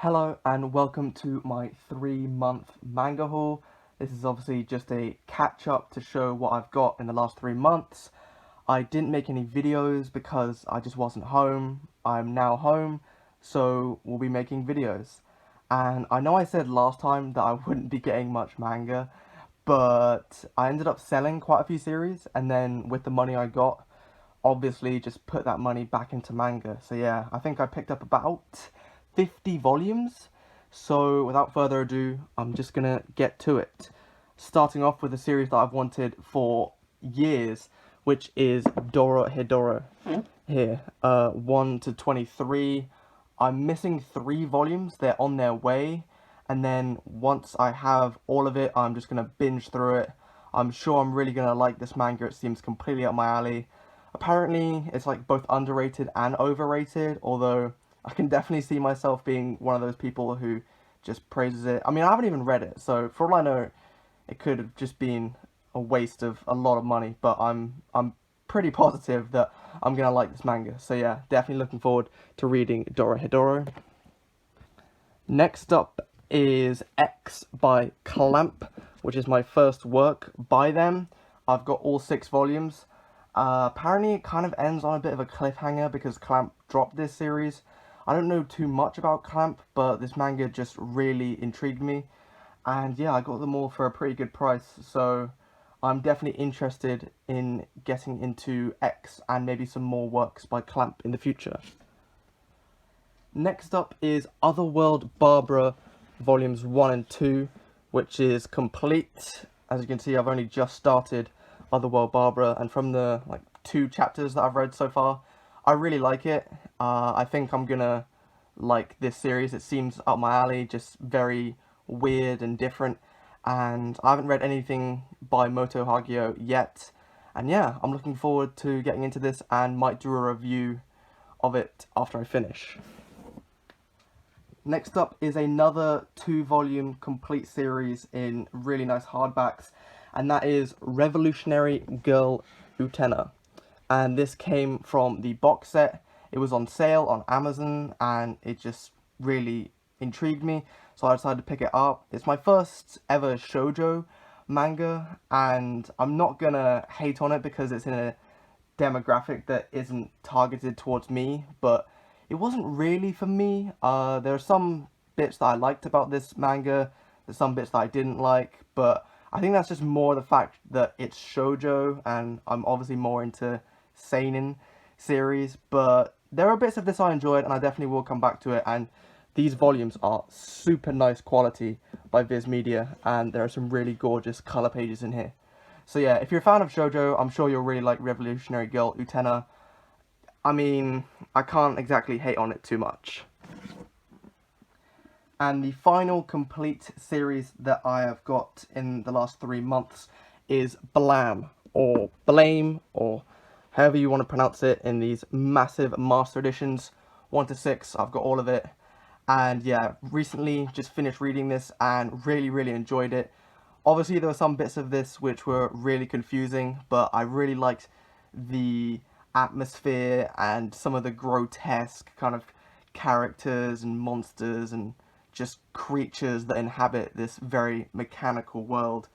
Hello and welcome to my 3-month manga haul. This is obviously just a catch up to show what I've got in the last 3 months. I didn't make any videos because I just wasn't home. I'm now home, so we'll be making videos. And I know I said last time that I wouldn't be getting much manga, but I ended up selling quite a few series, and then with the money I got, obviously just put that money back into manga. So yeah, I think I picked up about 50 volumes. So without further ado, I'm just gonna get to it. Starting off with a series that I've wanted for years, which is Dorohedoro here, 1 to 23. I'm missing 3 volumes, they're on their way, and then once I have all of it, I'm just gonna binge through it. I'm sure I'm really gonna like this manga, it seems completely up my alley. Apparently, it's like both underrated and overrated, although I can definitely see myself being one of those people who just praises it. I mean, I haven't even read it, so for all I know, it could have just been a waste of a lot of money, but I'm pretty positive that I'm gonna like this manga. So yeah, definitely looking forward to reading Dorohedoro. Next up is X by Clamp, which is my first work by them. I've got all 6 volumes. Apparently it kind of ends on a bit of a cliffhanger because Clamp dropped this series. I don't know too much about Clamp, but this manga just really intrigued me. And yeah, I got them all for a pretty good price, so I'm definitely interested in getting into X and maybe some more works by Clamp in the future. Next up is Otherworld Barbara volumes 1 and 2, which is complete. As you can see, I've only just started Otherworld Barbara, and from the 2 chapters that I've read so far, I really like it. I think I'm gonna like this series. It seems up my alley, just very weird and different, and I haven't read anything by Moto Hagio yet, and yeah, I'm looking forward to getting into this and might do a review of it after I finish. Next up is another 2-volume complete series in really nice hardbacks, and that is Revolutionary Girl Utena. And this came from the box set. It was on sale on Amazon, and it just really intrigued me, so I decided to pick it up. It's my first ever shoujo manga, and I'm not gonna hate on it because it's in a demographic that isn't targeted towards me, but it wasn't really for me. There are some bits that I liked about this manga, there's some bits that I didn't like, but I think that's just more the fact that it's shoujo, and I'm obviously more into seinen series, but there are bits of this I enjoyed, and I definitely will come back to it, and these volumes are super nice quality by Viz Media, and there are some really gorgeous colour pages in here. So yeah, if you're a fan of shoujo, I'm sure you'll really like Revolutionary Girl Utena. I mean, I can't exactly hate on it too much. And the final complete series that I have got in the last 3 months is Blam, or Blame, or however you want to pronounce it, in these massive master editions, 1 to 6, I've got all of it. And yeah, recently just finished reading this and really enjoyed it. Obviously there were some bits of this which were really confusing, but I really liked the atmosphere and some of the grotesque kind of characters and monsters and just creatures that inhabit this very mechanical world.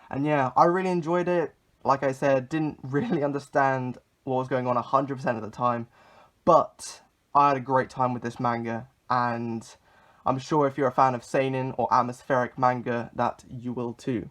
And yeah, I really enjoyed it. Like I said, didn't really understand what was going on 100% of the time, but I had a great time with this manga, and I'm sure if you're a fan of seinen or atmospheric manga that you will too.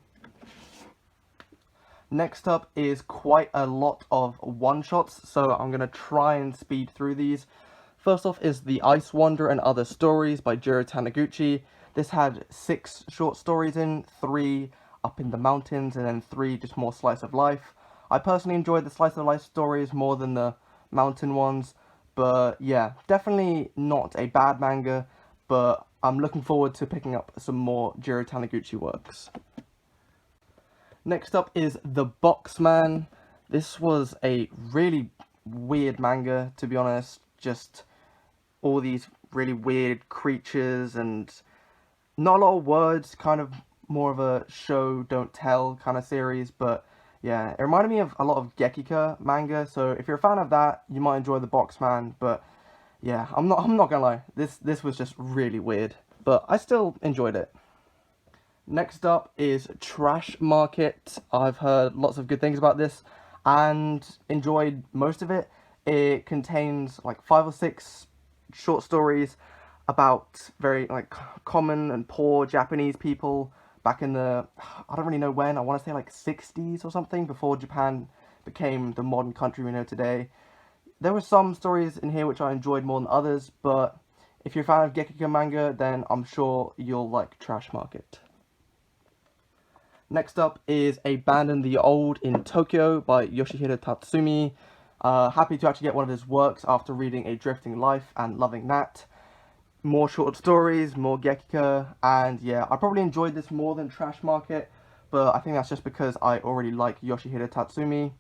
Next up is quite a lot of one-shots, so I'm going to try and speed through these. First off is The Ice Wanderer and Other Stories by Jiro Taniguchi. This had 6 short stories in, 3 up in the mountains, and then 3 just more slice of life. I personally enjoyed the slice of life stories more than the mountain ones, but yeah, definitely not a bad manga, but I'm looking forward to picking up some more Jiro Taniguchi works. Next up is The Boxman. This was a really weird manga, to be honest. Just all these really weird creatures and not a lot of words, kind of more of a show, don't tell kind of series, but yeah, it reminded me of a lot of Gekika manga, so if you're a fan of that, you might enjoy The Boxman, but yeah, I'm not gonna lie, this was just really weird, but I still enjoyed it. Next up is Trash Market. I've heard lots of good things about this and enjoyed most of it. It contains like 5 or 6 short stories about very like common and poor Japanese people back in the, I don't really know when, I want to say like 60s or something, before Japan became the modern country we know today. There were some stories in here which I enjoyed more than others, but if you're a fan of Gekiko manga, then I'm sure you'll like Trash Market. Next up is Abandon the Old in Tokyo by Yoshihiro Tatsumi. Happy to actually get one of his works after reading A Drifting Life and loving that. More short stories, more Gekika, and yeah, I probably enjoyed this more than Trash Market, but I think that's just because I already like Yoshihiro Tatsumi.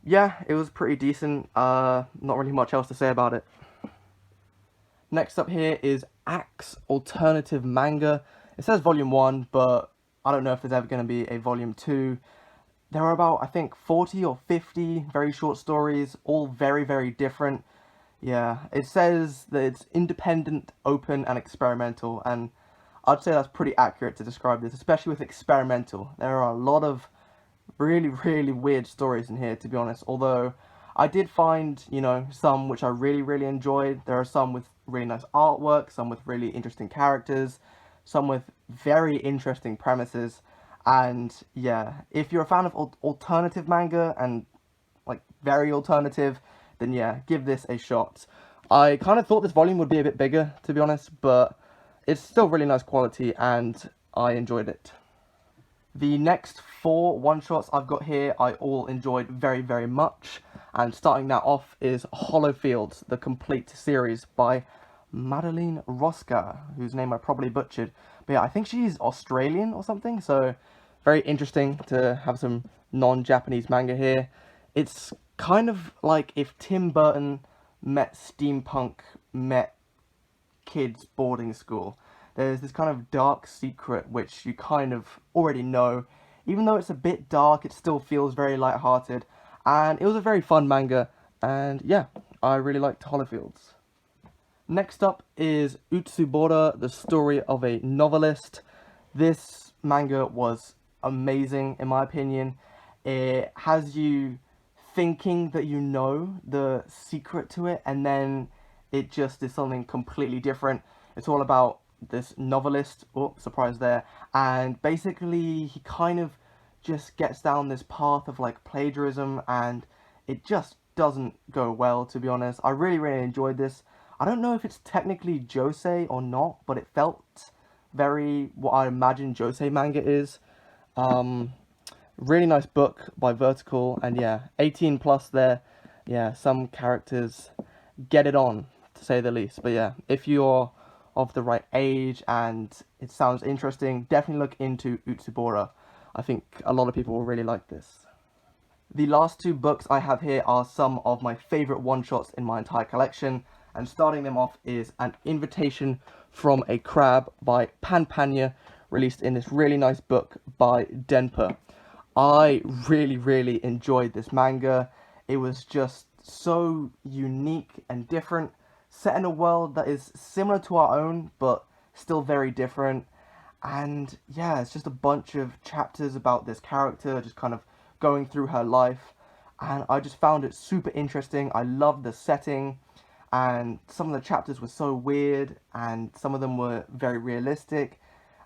Yeah, it was pretty decent, not really much else to say about it. Next up here is Axe Alternative Manga. It says volume 1, but I don't know if there's ever going to be a volume 2. There are about, I think, 40 or 50 very short stories, all very, very different. Yeah, it says that it's independent, open, and experimental, and I'd say that's pretty accurate to describe this, especially with experimental. There are a lot of really, really weird stories in here, to be honest, although I did find, some which I really, really enjoyed. There are some with really nice artwork, some with really interesting characters, some with very interesting premises, and yeah, if you're a fan of alternative manga, and like very alternative, then yeah, give this a shot. I kind of thought this volume would be a bit bigger, to be honest, but it's still really nice quality, and I enjoyed it. The next 4 one-shots I've got here, I all enjoyed very, very much. And starting that off is Hollow Fields, the complete series by Madeline Rosca, whose name I probably butchered. But yeah, I think she's Australian or something, so very interesting to have some non-Japanese manga here. It's kind of like if Tim Burton met steampunk, met kids boarding school. There's this kind of dark secret which you kind of already know. Even though it's a bit dark, it still feels very light-hearted, and it was a very fun manga, and yeah, I really liked Hollow Fields. Next up is Utsubora, the story of a novelist. This manga was amazing, in my opinion. It has you thinking that you know the secret to it, and then it just is something completely different. It's all about this novelist, oh, surprise there, and basically he kind of just gets down this path of like plagiarism, and it just doesn't go well, to be honest. I really, really enjoyed this. I don't know if it's technically josei or not, but it felt very what I imagine josei manga is. Really nice book by Vertical, and yeah, 18 plus there. Yeah, some characters get it on, to say the least. But yeah, if you're of the right age and it sounds interesting, definitely look into Utsubora. I think a lot of people will really like this. The last 2 books I have here are some of my favourite one-shots in my entire collection, and starting them off is An Invitation from a Crab by Pan Panya, released in this really nice book by Denpa. I really, really enjoyed this manga. It was just so unique and different, set in a world that is similar to our own, but still very different. And yeah, it's just a bunch of chapters about this character, just kind of going through her life. And I just found it super interesting. I loved the setting, and some of the chapters were so weird, and some of them were very realistic.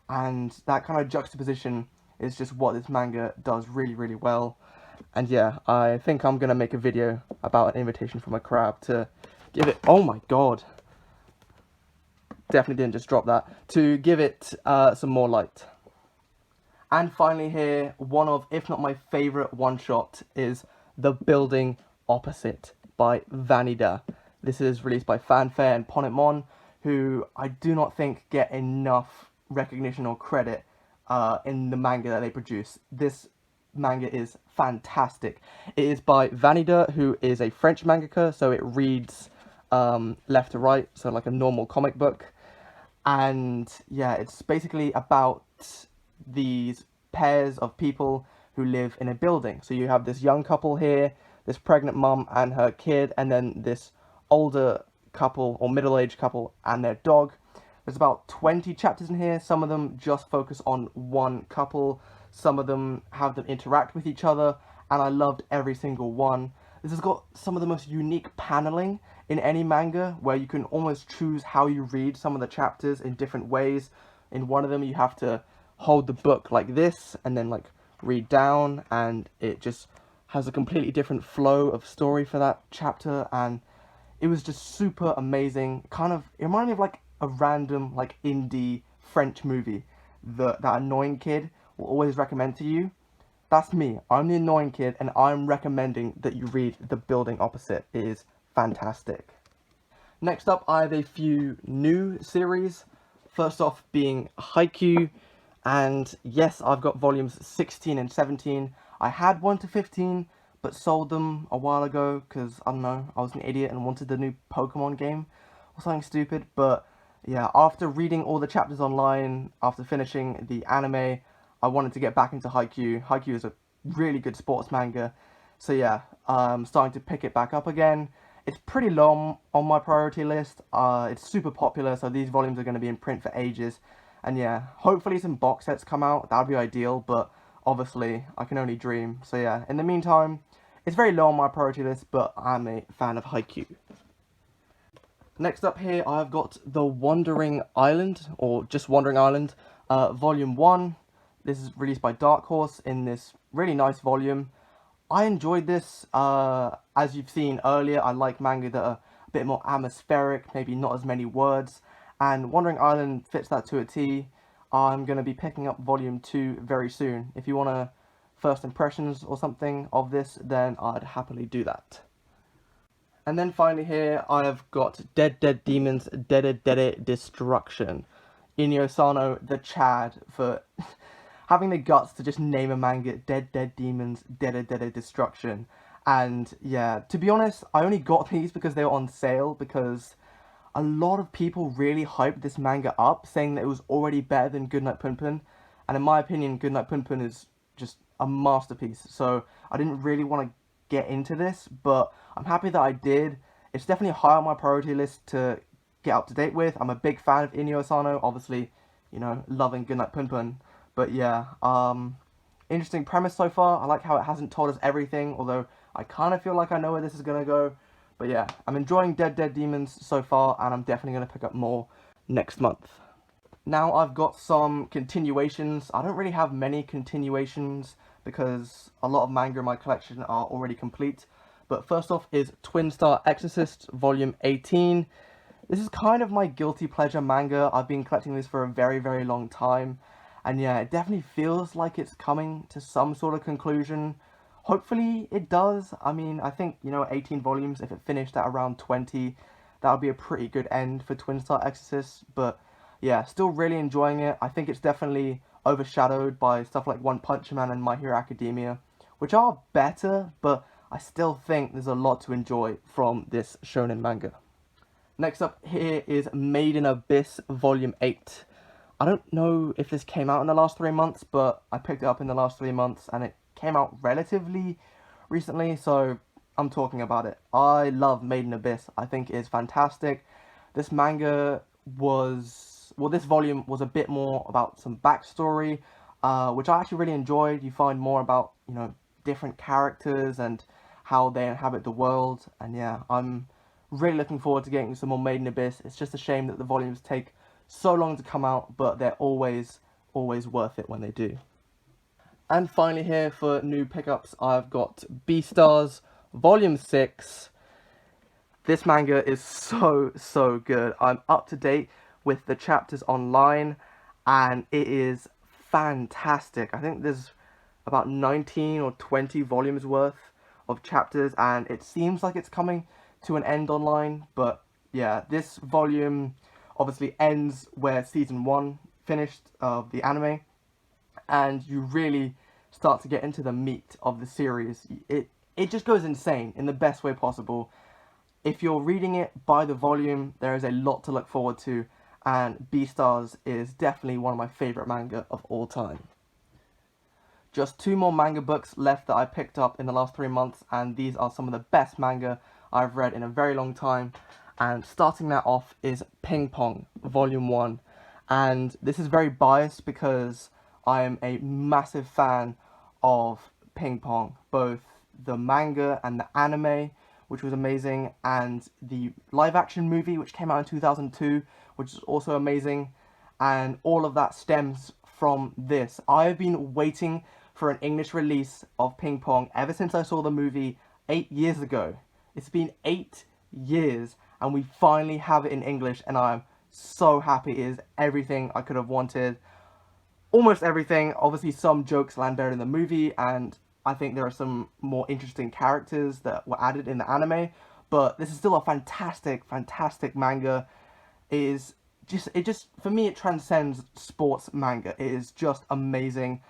And that kind of juxtaposition is just what this manga does really, really well. And yeah, I think I'm going to make a video about An Invitation from a Crab to give it, oh my god, definitely didn't just drop that, to give it some more light. And finally here, one of, if not my favourite one-shot, is The Building Opposite by Vanida. This is released by Fanfare and Ponitmon, who I do not think get enough recognition or credit in the manga that they produce. This manga is fantastic. It is by Vanida, who is a French mangaka, so it reads left to right, so like a normal comic book. And yeah, it's basically about these pairs of people who live in a building. So you have this young couple here, this pregnant mum and her kid, and then this older couple or middle-aged couple and their dog. There's about 20 chapters in here. Some of them just focus on one couple. Some of them have them interact with each other, and I loved every single one. This has got some of the most unique paneling in any manga, where you can almost choose how you read some of the chapters in different ways. In one of them, you have to hold the book like this, and then like read down, and it just has a completely different flow of story for that chapter, and it was just super amazing. It reminded me of like a random like indie French movie that annoying kid will always recommend to you. That's me. I'm the annoying kid, and I'm recommending that you read The Building Opposite. It is fantastic. Next up, I have a few new series. First off being Haikyuu, and yes, I've got volumes 16 and 17. I had 1 to 15, but sold them a while ago because, I don't know, I was an idiot and wanted the new Pokemon game or something stupid. But yeah, after reading all the chapters online, after finishing the anime, I wanted to get back into Haikyuu. Haikyuu is a really good sports manga. So yeah, I'm starting to pick it back up again. It's pretty low on my priority list. It's super popular, so these volumes are going to be in print for ages. And yeah, hopefully some box sets come out. That would be ideal, but obviously I can only dream. So yeah, in the meantime, it's very low on my priority list, but I'm a fan of Haikyuu. Next up here, I've got The Wandering Island, or just Wandering Island, Volume 1. This is released by Dark Horse in this really nice volume. I enjoyed this. As you've seen earlier, I like manga that are a bit more atmospheric, maybe not as many words, and Wandering Island fits that to a T. I'm going to be picking up Volume 2 very soon. If you want to first impressions or something of this, then I'd happily do that. And then finally here, I have got Dead Dead Demons Dede Dede Destruction. Inyo Sano, the Chad, for having the guts to just name a manga Dead Dead Demons Dede Dede Destruction. And yeah, to be honest, I only got these because they were on sale, because a lot of people really hyped this manga up, saying that it was already better than Goodnight Punpun. And in my opinion, Goodnight Punpun is just a masterpiece. So I didn't really want to get into this, but I'm happy that I did. It's definitely high on my priority list to get up to date with. I'm a big fan of Inyo Asano, obviously, you know, loving Goodnight Punpun. But yeah, interesting premise so far. I like how it hasn't told us everything, although I kind of feel like I know where this is going to go. But yeah, I'm enjoying Dead Dead Demons so far, and I'm definitely going to pick up more next month. Now I've got some continuations. I don't really have many continuations because a lot of manga in my collection are already complete. But first off is Twin Star Exorcist Volume 18. This is kind of my guilty pleasure manga. I've been collecting this for a very, very long time. And yeah, it definitely feels like it's coming to some sort of conclusion. Hopefully it does. I mean, I think, you know, 18 volumes, if it finished at around 20, that would be a pretty good end for Twin Star Exorcist. But yeah, still really enjoying it. I think it's definitely overshadowed by stuff like One Punch Man and My Hero Academia, which are better, but I still think there's a lot to enjoy from this shonen manga. Next up here is Made in Abyss Volume 8. I don't know if this came out in the last 3 months, but I picked it up in the last 3 months, and it came out relatively recently, so I'm talking about it. I love Made in Abyss. I think it is fantastic. This manga was, well, this volume was a bit more about some backstory, which I actually really enjoyed. You find more about, you know, different characters and how they inhabit the world, and yeah, I'm really looking forward to getting some more Made in Abyss. It's just a shame that the volumes take so long to come out, but they're always worth it when they do. And finally here for new pickups, I've got Beastars Volume 6. This manga is so good. I'm up to date with the chapters online, and it is fantastic. I think there's about 19 or 20 volumes worth of chapters, and it seems like it's coming to an end online, but yeah, this volume obviously ends where season 1 finished of the anime, and you really start to get into the meat of the series. It just goes insane in the best way possible. If you're reading it by the volume, there is a lot to look forward to, and Beastars is definitely one of my favourite manga of all time. Just 2 more manga books left that I picked up in the last 3 months, and these are some of the best manga I've read in a very long time. And starting that off is Ping Pong Volume 1. And this is very biased because I am a massive fan of Ping Pong, both the manga and the anime, which was amazing, and the live action movie, which came out in 2002, which is also amazing. And all of that stems from this. I've been waiting for an English release of Ping Pong ever since I saw the movie 8 years ago. It's been 8 years and we finally have it in English, and I'm so happy. It is everything I could have wanted. Almost everything. Obviously some jokes land better in the movie, and I think there are some more interesting characters that were added in the anime, but this is still a fantastic, fantastic manga. It just, for me, it transcends sports manga. It is just amazing.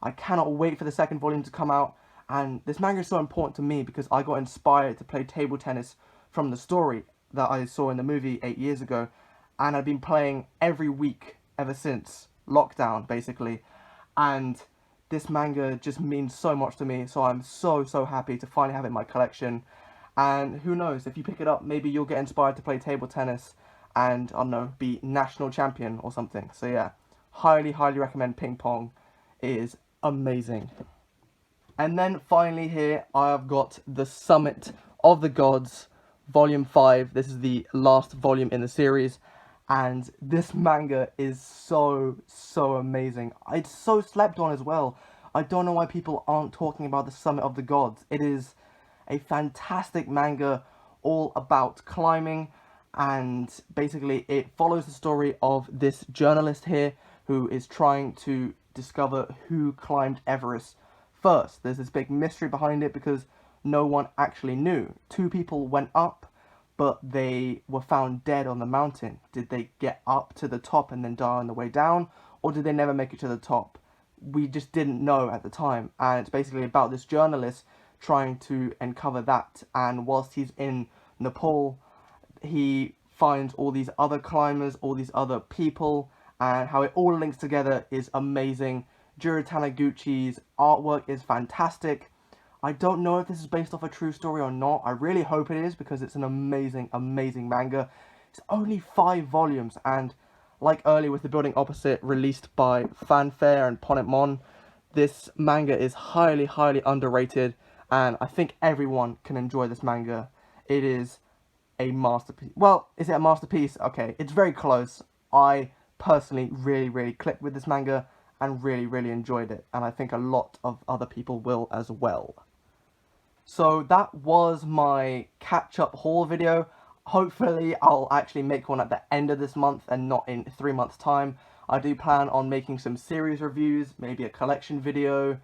I cannot wait for the second volume to come out, and this manga is so important to me because I got inspired to play table tennis from the story that I saw in the movie 8 years ago, and I've been playing every week ever since lockdown, basically, and this manga just means so much to me, so I'm so happy to finally have it in my collection. And who knows, if you pick it up, maybe you'll get inspired to play table tennis and, I don't know, be national champion or something. So yeah, highly recommend Ping Pong. It is amazing. And then finally here, I have got The Summit of the Gods, Volume 5. This is the last volume in the series, and this manga is so amazing. It's so slept on as well. I don't know why people aren't talking about The Summit of the Gods. It is a fantastic manga all about climbing, and basically it follows the story of this journalist here who is trying to discover who climbed Everest first. There's this big mystery behind it because no one actually knew. 2 people went up, but they were found dead on the mountain. Did they get up to the top and then die on the way down, or did they never make it to the top? We just didn't know at the time, and it's basically about this journalist trying to uncover that. And whilst he's in Nepal, he finds all these other climbers, all these other people, and how it all links together is amazing. Jiro Taniguchi's artwork is fantastic. I don't know if this is based off a true story or not. I really hope it is, because it's an amazing manga. It's only 5 volumes, and like earlier with The Building Opposite, released by Fanfare and Ponetmon, this manga is highly underrated, and I think everyone can enjoy this manga. It is a masterpiece. Well, is it a masterpiece? Okay, it's very close. I personally really clicked with this manga and really enjoyed it, and I think a lot of other people will as well. So that was my catch-up haul video. Hopefully I'll actually make one at the end of this month and not in 3 months' time. I do plan on making some series reviews, maybe a collection video.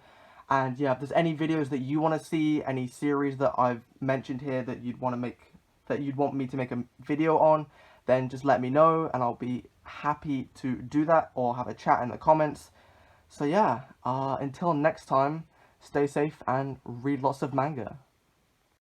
And yeah, if there's any videos that you want to see, any series that I've mentioned here that you'd want me to make a video on, then just let me know and I'll be happy to do that, or have a chat in the comments. So yeah, until next time, stay safe and read lots of manga.